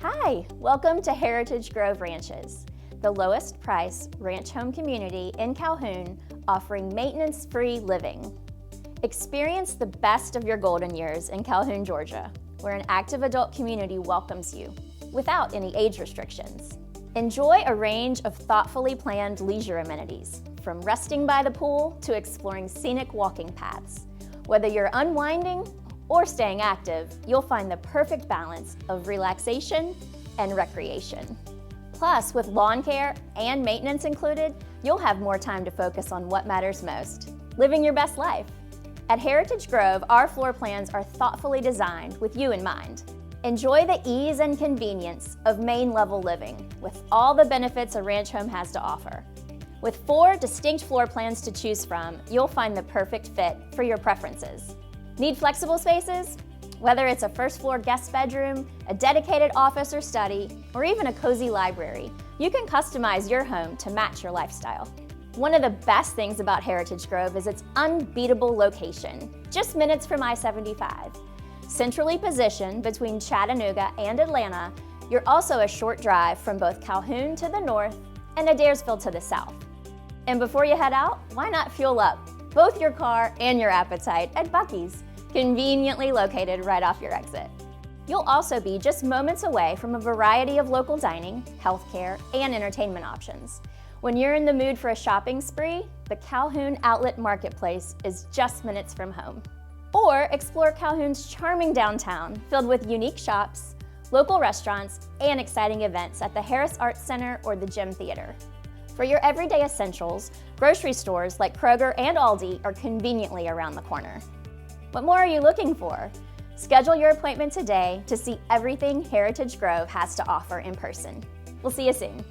Hi, welcome to Heritage Grove Ranches, the lowest price ranch home community in Calhoun offering maintenance-free living. Experience the best of your golden years in Calhoun, Georgia, where an active adult community welcomes you without any age restrictions. Enjoy a range of thoughtfully planned leisure amenities, from resting by the pool to exploring scenic walking paths. Whether you're unwinding or staying active, you'll find the perfect balance of relaxation and recreation. Plus, with lawn care and maintenance included, you'll have more time to focus on what matters most, living your best life. At Heritage Grove, our floor plans are thoughtfully designed with you in mind. Enjoy the ease and convenience of main-level living with all the benefits a ranch home has to offer. With 4 distinct floor plans to choose from, you'll find the perfect fit for your preferences. Need flexible spaces? Whether it's a first-floor guest bedroom, a dedicated office or study, or even a cozy library, you can customize your home to match your lifestyle. One of the best things about Heritage Grove is its unbeatable location, just minutes from I-75. Centrally positioned between Chattanooga and Atlanta, you're also a short drive from both Calhoun to the north and Adairsville to the south. And before you head out, why not fuel up both your car and your appetite at Buc-ee's, conveniently located right off your exit. You'll also be just moments away from a variety of local dining, healthcare, and entertainment options. When you're in the mood for a shopping spree, the Calhoun Outlet Marketplace is just minutes from home. Or explore Calhoun's charming downtown, filled with unique shops, local restaurants, and exciting events at the Harris Arts Center or the Gym Theater. For your everyday essentials, grocery stores like Kroger and Aldi are conveniently around the corner. What more are you looking for? Schedule your appointment today to see everything Heritage Grove has to offer in person. We'll see you soon.